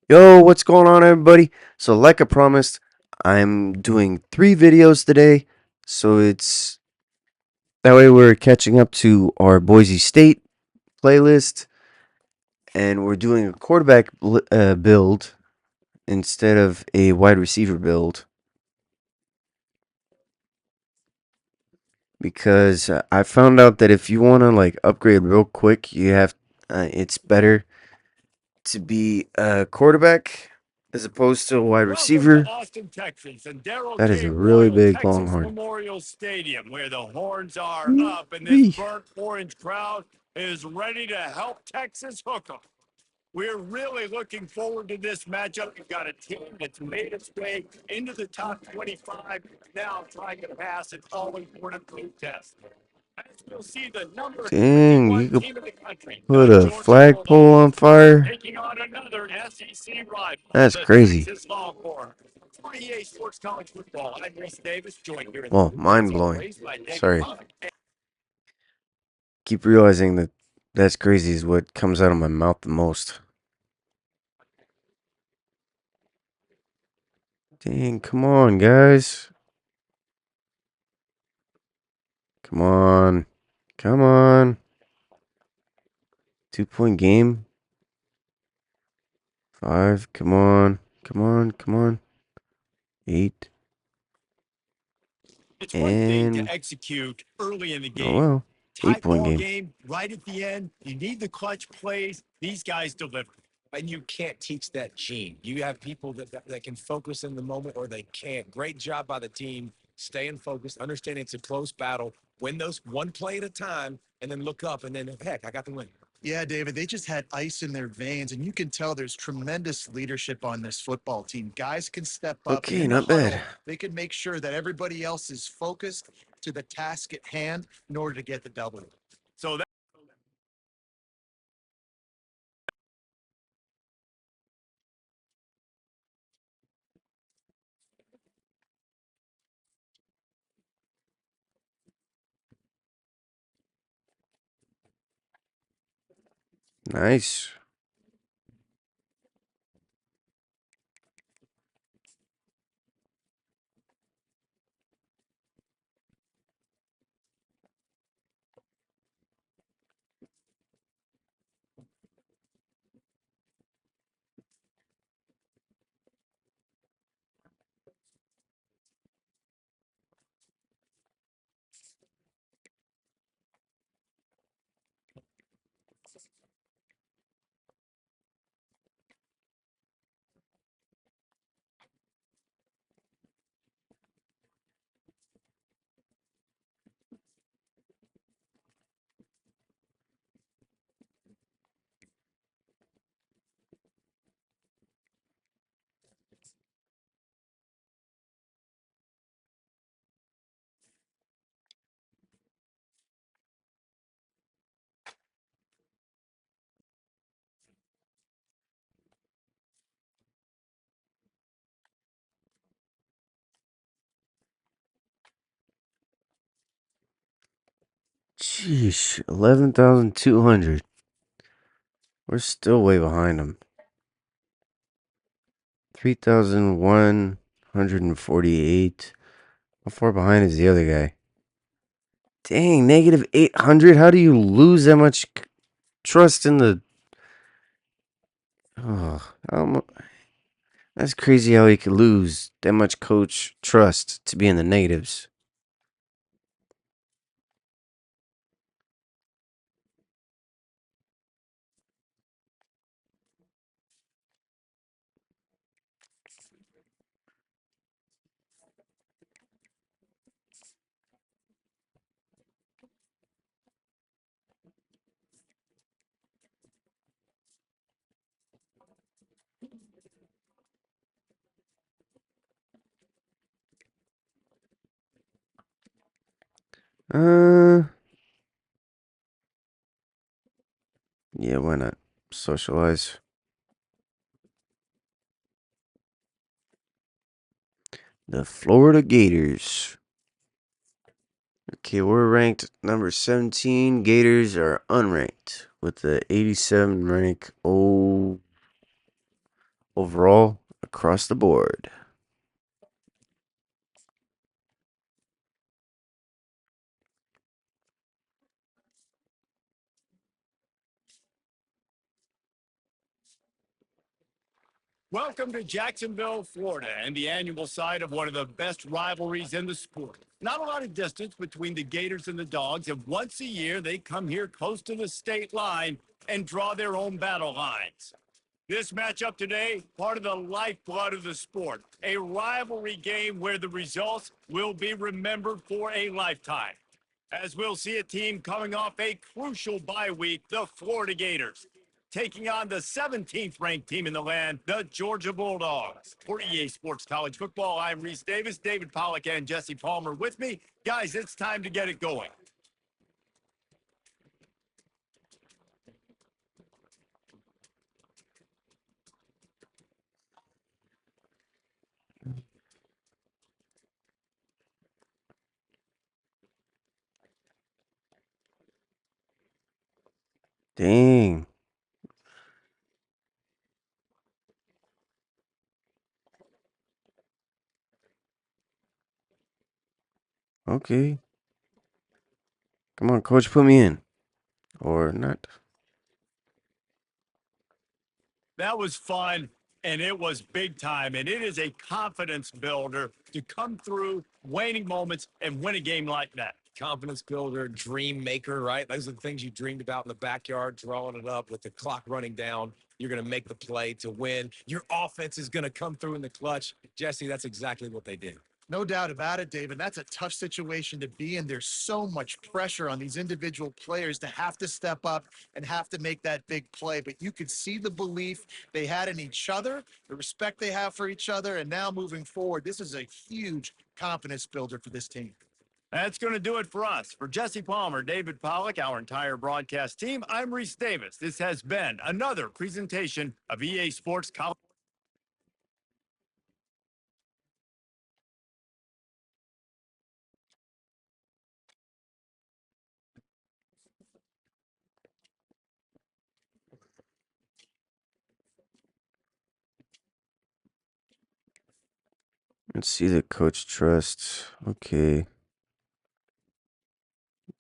Yo, what's going on, everybody? So, like I promised, I'm doing 3 videos today. So, it's that way we're catching up to our Boise State playlist, and we're doing a quarterback build instead of a wide receiver build because I found out that if you want to like upgrade real quick, it's better to be a quarterback as opposed to a wide Welcome to receiver. Austin, Texas, and Darrell That is K. a really Royal big Texas longhorn. Memorial Stadium, where the horns are up, and this Wee. burnt orange crowd is ready to help Texas hook 'em. We're really looking forward to this matchup. You've got a team that's made its way into the top 25, now trying to pass an all-important food test. As we'll see, the number Dang, you 21 could team in the country, put the a Georgia flagpole on Bulldogs, fire? taking on another SEC rival, That's the crazy. Texas Longhorn. For EA Sports College Football, I'm Reese Davis, joined here in the Well, booth, as mind blowing. always, by David Sorry. Hunt. Keep realizing that that's crazy is what comes out of my mouth the most. Dang, come on, guys. Come on. Come on. 2 point game. 5. Come on. Come on. Come on. 8. It's one thing to And execute early in the oh game. well. eight Tight point ball game. game, right at the end. You need the clutch plays. These guys deliver. And you can't teach that gene. You have people that can focus in the moment or they can't. Great job by the team, staying focused, understanding it's a close battle, win those one play at a time, and then look up and then, heck, I got the win. Yeah, David, they just had ice in their veins, and you can tell there's tremendous leadership on this football team. Guys can step up, and Okay, in the not bad. huddle, they can make sure that everybody else is focused to the task at hand in order to get the W. So that Nice. Sheesh. 11,200. We're still way behind them. 3,148. How far behind is the other guy? Dang, negative 800. How do you lose that much trust in the. Oh, that's crazy how he could lose that much coach trust to be in the negatives. Uh, yeah, why not? Socialize. The Florida Gators. Okay, we're ranked number 17. Gators are unranked with the 87 rank. Oh, overall across the board. Welcome to Jacksonville, Florida, and the annual site of one of the best rivalries in the sport. Not a lot of distance between the Gators and the Dogs, and once a year they come here close to the state line and draw their own battle lines. This matchup today, part of the lifeblood of the sport, a rivalry game where the results will be remembered for a lifetime. As we'll see a team coming off a crucial bye week, the Florida Gators, taking on the 17th ranked team in the land, the Georgia Bulldogs. For EA Sports College Football, I'm Reese Davis, David Pollock, and Jesse Palmer with me. Guys, it's time to get it going. Dang. Okay. Come on, coach, put me in. Or not. That was fun, and it was big time, and it is a confidence builder to come through waning moments and win a game like that. Confidence builder, dream maker, right? Those are the things you dreamed about in the backyard, drawing it up with the clock running down. You're going to make the play to win. Your offense is going to come through in the clutch. Jesse, that's exactly what they did. No doubt about it, David. That's a tough situation to be in. There's so much pressure on these individual players to have to step up and have to make that big play. But you could see the belief they had in each other, the respect they have for each other. And now moving forward, this is a huge confidence builder for this team. That's going to do it for us. For Jesse Palmer, David Pollock, our entire broadcast team, I'm Reese Davis. This has been another presentation of EA Sports College. Let's see the coach trust. Okay.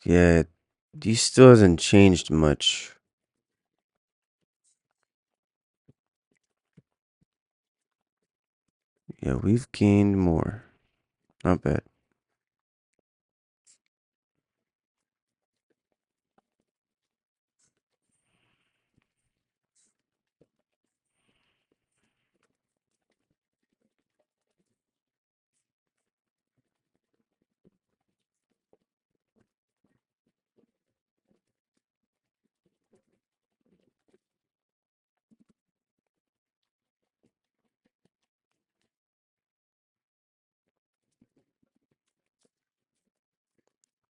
Yeah, he still hasn't changed much. Yeah, we've gained more. Not bad.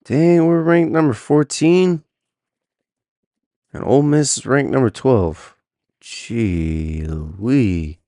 Dang, we're ranked number 14. And Ole Miss is ranked number 12. Gee Louie.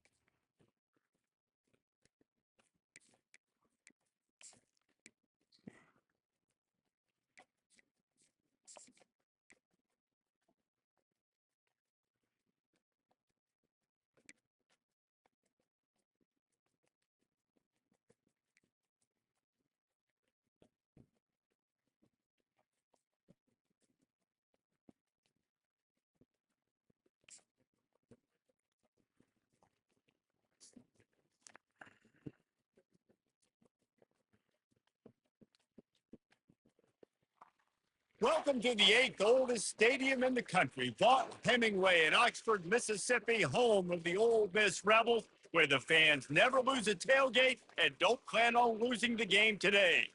Welcome to the eighth oldest stadium in the country, Vaught Hemingway in Oxford, Mississippi, home of the Ole Miss Rebels, where the fans never lose a tailgate and don't plan on losing the game today.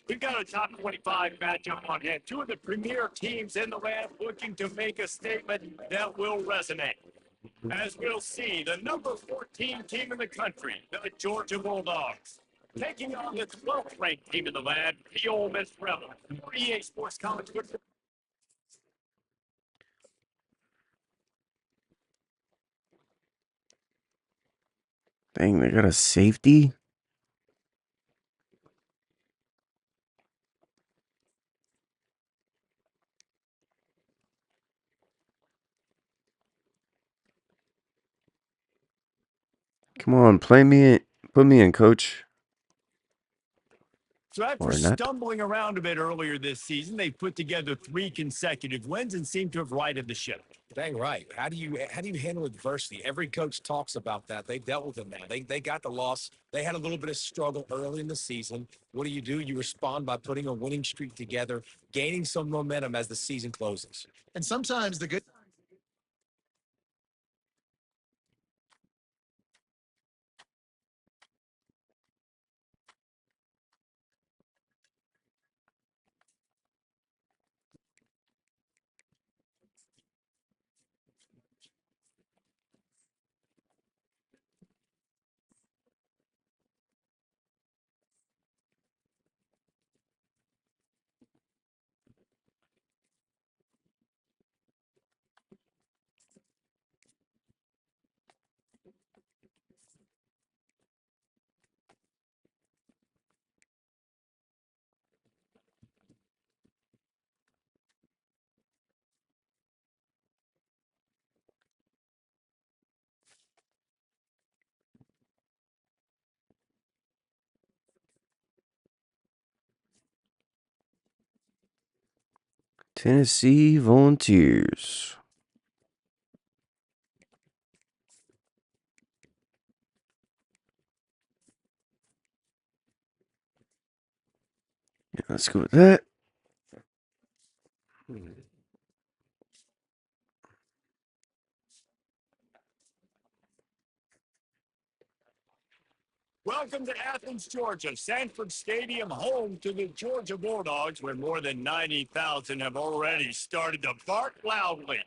We've got a top 25 matchup on hand. Two of the premier teams in the land looking to make a statement that will resonate. As we'll see, the number 14 team in the country, the Georgia Bulldogs, taking on the 12th ranked team in the land, the Ole Miss Rebels. For EA Sports College Football. Dang, they got a safety? Come on, play me in. Put me in, coach. So after Or not. stumbling around a bit earlier this season, they put together 3 consecutive wins and seem to have righted the ship. Dang right. How do you handle adversity? Every coach talks about that. They dealt with it now. They got the loss. They had a little bit of struggle early in the season. What do? You respond by putting a winning streak together, gaining some momentum as the season closes. And sometimes the good Tennessee Volunteers. Yeah, let's go with that. Welcome to Athens, Georgia, Sanford Stadium, home to the Georgia Bulldogs, where more than 90,000 have already started to bark loudly.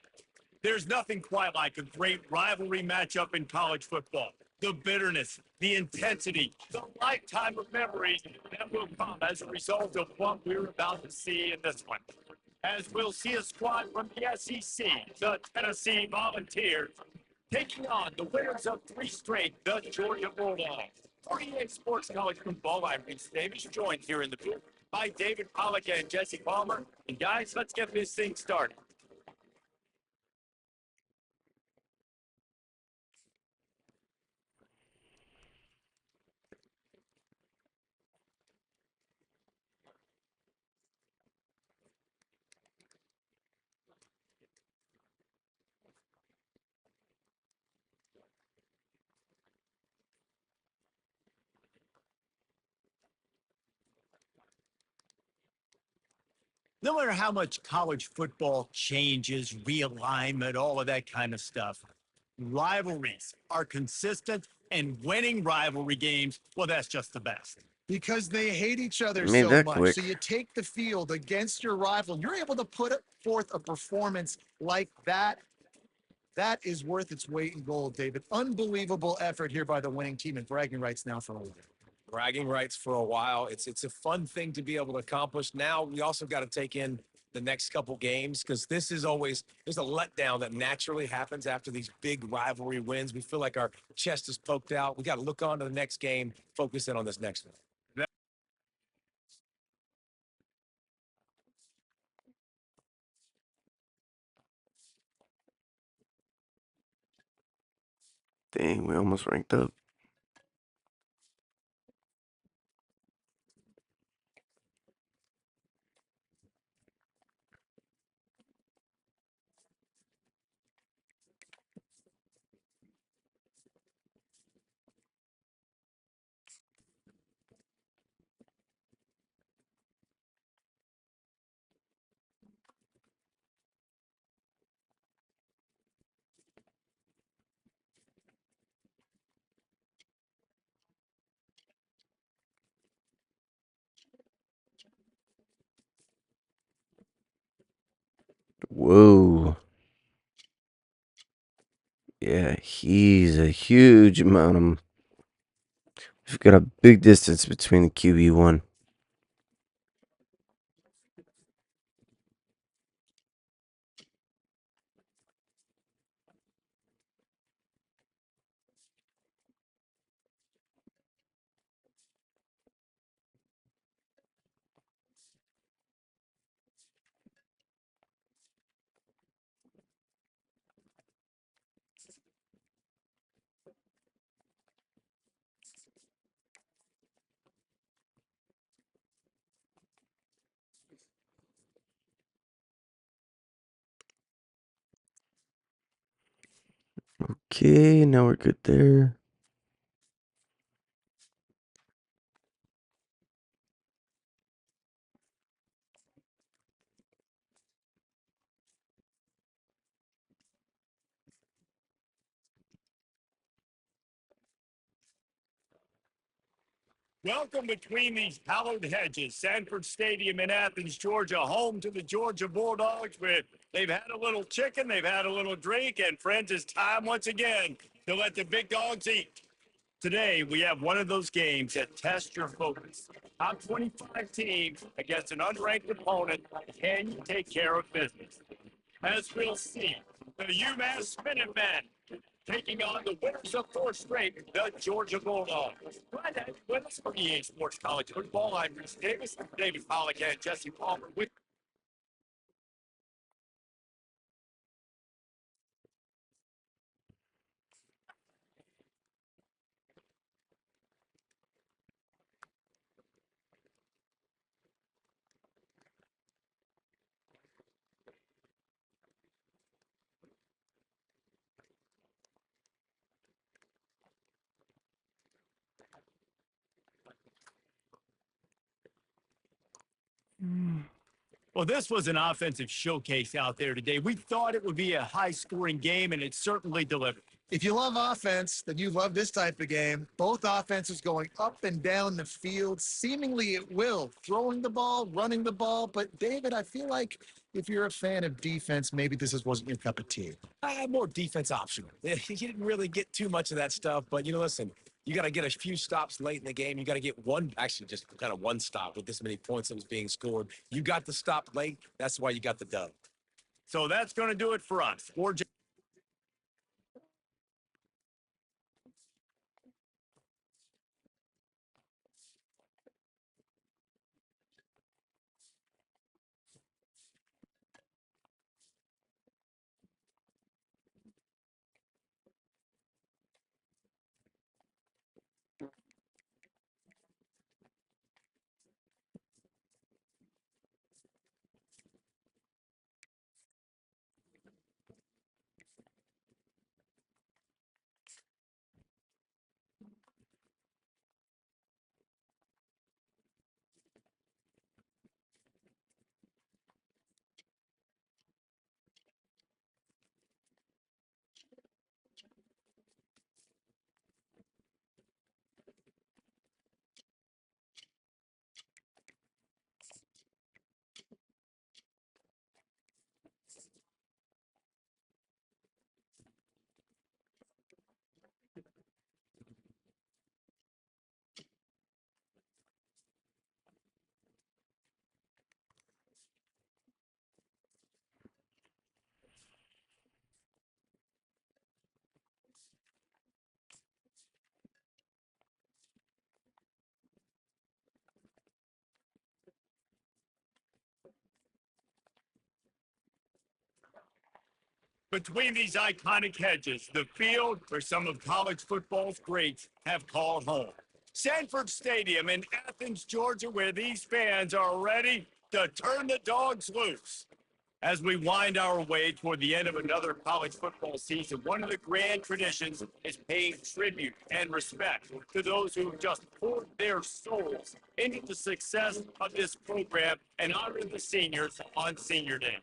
There's nothing quite like a great rivalry matchup in college football. The bitterness, the intensity, the lifetime of memories that will come as a result of what we're about to see in this one. As we'll see a squad from the SEC, the Tennessee Volunteers, taking on the winners of 3 straight, the Georgia Bulldogs. For EA Sports College Football, I'm Reese Davis, joined here in the booth by David Pollock and Jesse Palmer. And guys, let's get this thing started. No matter how much college football changes, realignment, all of that kind of stuff, rivalries are consistent, and winning rivalry games, well, that's just the best. because they hate each other Made so that much. So quick. you take the field against your rival, and you're able to put forth a performance like that. That is worth its weight in gold, David. Unbelievable effort here by the winning team, and bragging rights now for a little bit. Bragging rights for a while. It's a fun thing to be able to accomplish. Now we also got to take in the next couple games because this is always there's a letdown that naturally happens after these big rivalry wins. We feel like our chest is poked out. We got to look on to the next game, focus in on this next one. Dang, we almost ranked up. Whoa. Yeah, he's a huge amount of. We've got a big distance between the QB1. Okay, now we're good there. Welcome between these hallowed hedges. Sanford Stadium in Athens, Georgia, home to the Georgia Bulldogs. Where they've had a little chicken, they've had a little drink, and friends, it's time once again to let the big dogs eat. Today, we have one of those games that test your focus. Top 25 teams against an unranked opponent. Can you take care of business? As we'll see, the UMass Minutemen taking on the winners of four straight, the Georgia Bulldogs. Glad to have you with us for EA Sports College Football. I'm Bruce Davis, David Pollock, and Jesse Palmer with Well, this was an offensive showcase out there today. We thought it would be a high-scoring game, and it certainly delivered. If you love offense, then you love this type of game. Both offenses going up and down the field, seemingly at will, throwing the ball, running the ball. But David, I feel like if you're a fan of defense, maybe wasn't your cup of tea. I had more defense optional. You didn't really get too much of that stuff, but listen, you got to get a few stops late in the game. You got to get one, actually, just kind of one stop with this many points that was being scored. You got the stop late. That's why you got the dub. So that's going to do it for us. Between these iconic hedges, the field where some of college football's greats have called home. Sanford Stadium in Athens, Georgia, where these fans are ready to turn the dogs loose. As we wind our way toward the end of another college football season, one of the grand traditions is paying tribute and respect to those who have just poured their souls into the success of this program and honor the seniors on Senior Day.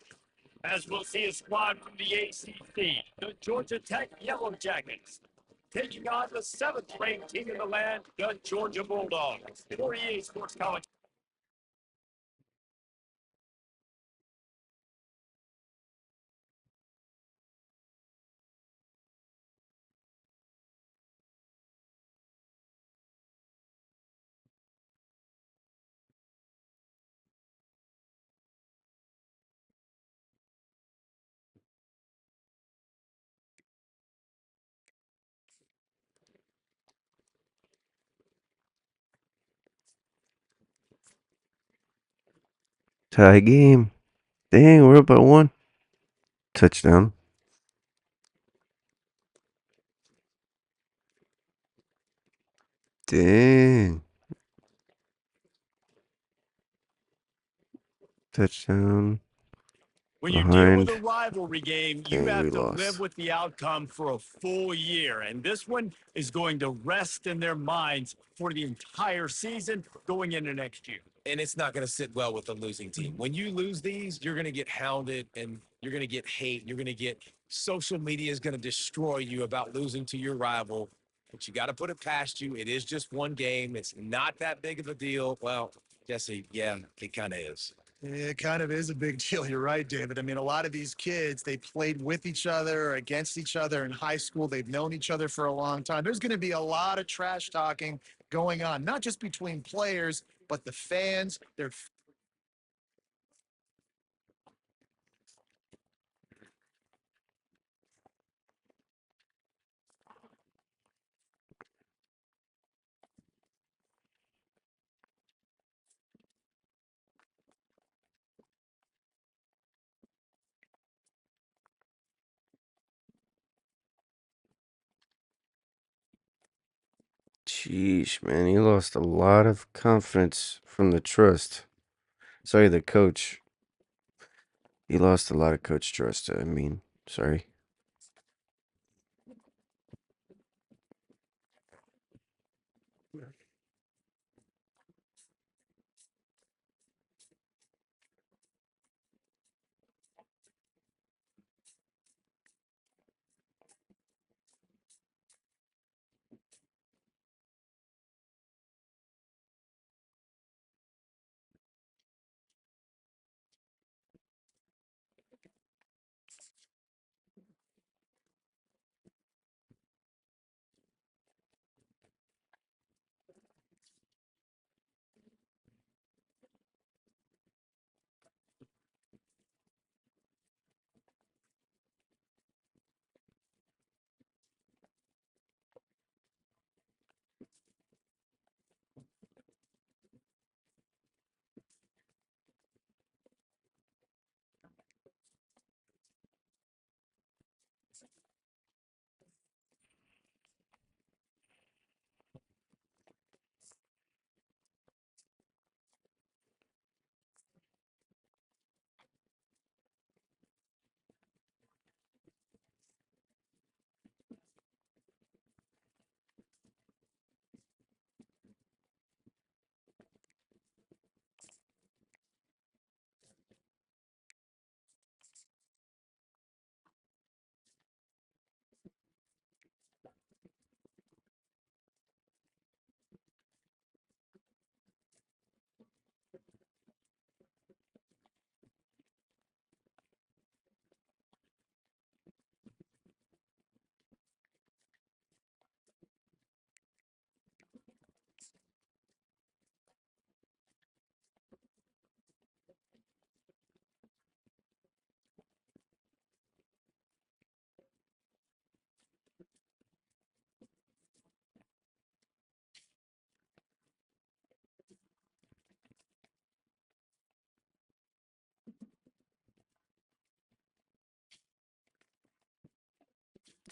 As we'll see a squad from the ACC, the Georgia Tech Yellow Jackets, taking on the seventh-ranked team in the land, the Georgia Bulldogs. For EA Sports College. Tie game. Dang, we're up by one. Touchdown. Dang. Touchdown. When you deal with behind, a rivalry game, you and we have to live lost. with the outcome for a full year. And this one is going to rest in their minds for the entire season going into next year. And it's not going to sit well with the losing team. When you lose these, you're going to get hounded and you're going to get hate. You're going to get social media is going to destroy you about losing to your rival. But you got to put it past you. It is just one game. It's not that big of a deal. Well, Jesse, yeah, it kind of is. It kind of is a big deal. You're right, David. I mean, a lot of these kids, they played with each other, against each other in high school. They've known each other for a long time. There's going to be a lot of trash talking going on, not just between players, but the fans. They're Sheesh, man, he lost a lot of confidence from the trust. Sorry, the coach. He lost a lot of coach trust. I mean, sorry.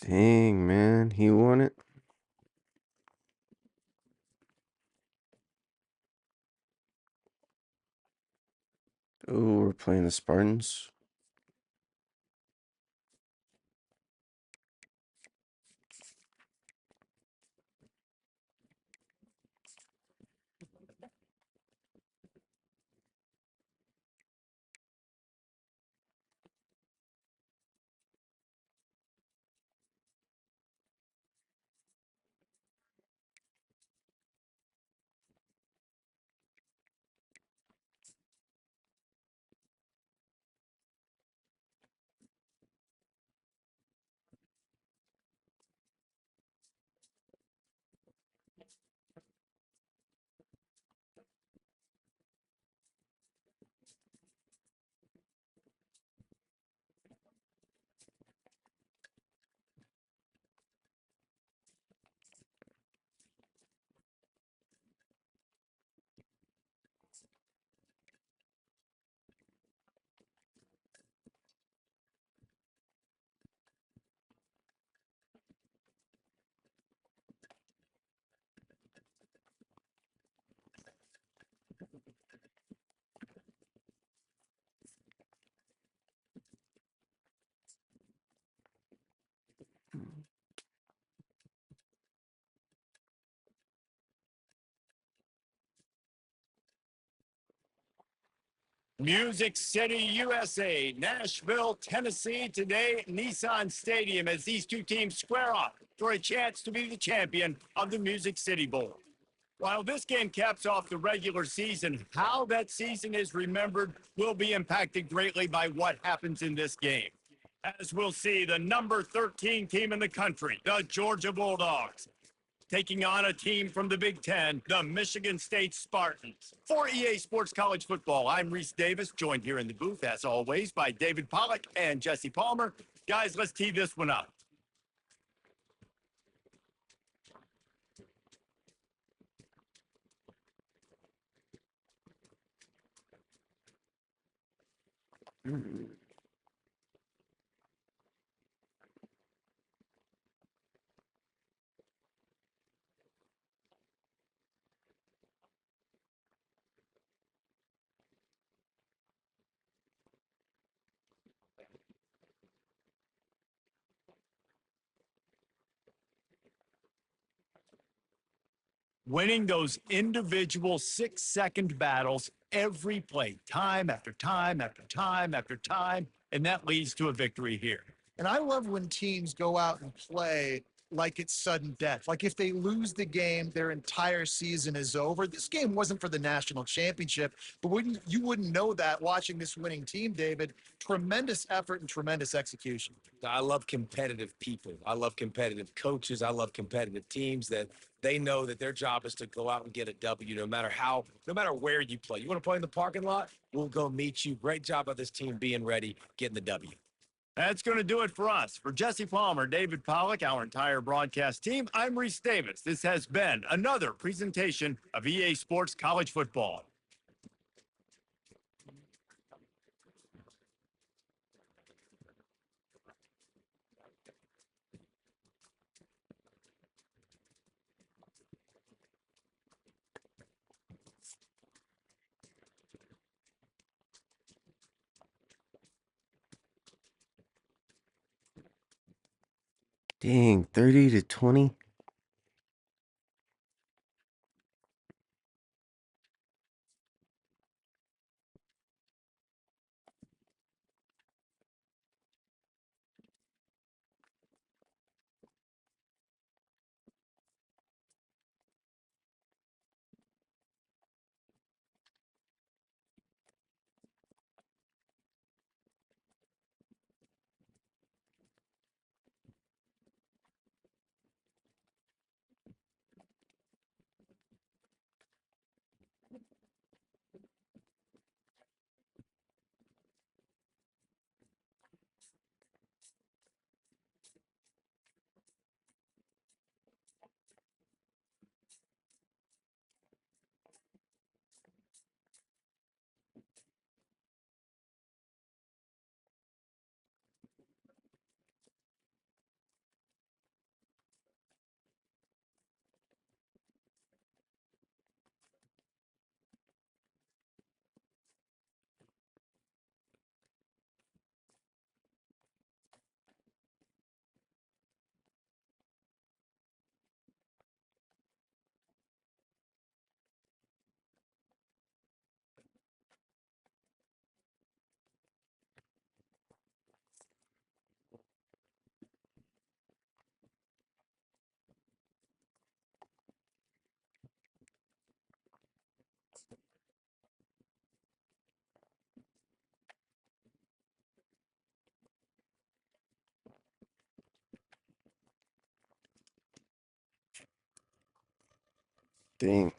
Dang, man, he won it. Oh, we're playing the Spartans. Music City, USA, Nashville, Tennessee, today at Nissan Stadium as these two teams square off for a chance to be the champion of the Music City Bowl. While this game caps off the regular season, how that season is remembered will be impacted greatly by what happens in this game. As we'll see, the number 13 team in the country, the Georgia Bulldogs, taking on a team from the Big Ten, the Michigan State Spartans. For EA Sports College Football, I'm Reese Davis, joined here in the booth, as always, by David Pollock and Jesse Palmer. Guys, let's tee this one up. Winning those individual 6-second battles every play, time after time after time after time, and that leads to a victory here. And I love when teams go out and play like it's sudden death. Like if they lose the game, their entire season is over. This game wasn't for the national championship, but you wouldn't know that watching this winning team, David. Tremendous effort and tremendous execution. I love competitive people. I love competitive coaches. I love competitive teams that they know that their job is to go out and get a W no matter where you play. You want to play in the parking lot? We'll go meet you. Great job of this team being ready, getting the W. That's going to do it for us. For Jesse Palmer, David Pollock, our entire broadcast team, I'm Reese Davis. This has been another presentation of EA Sports College Football. Dang, 30-20. Dang.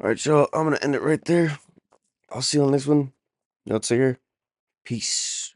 All right, y'all. I'm gonna end it right there. I'll see you on this one. Y'all take care. Peace.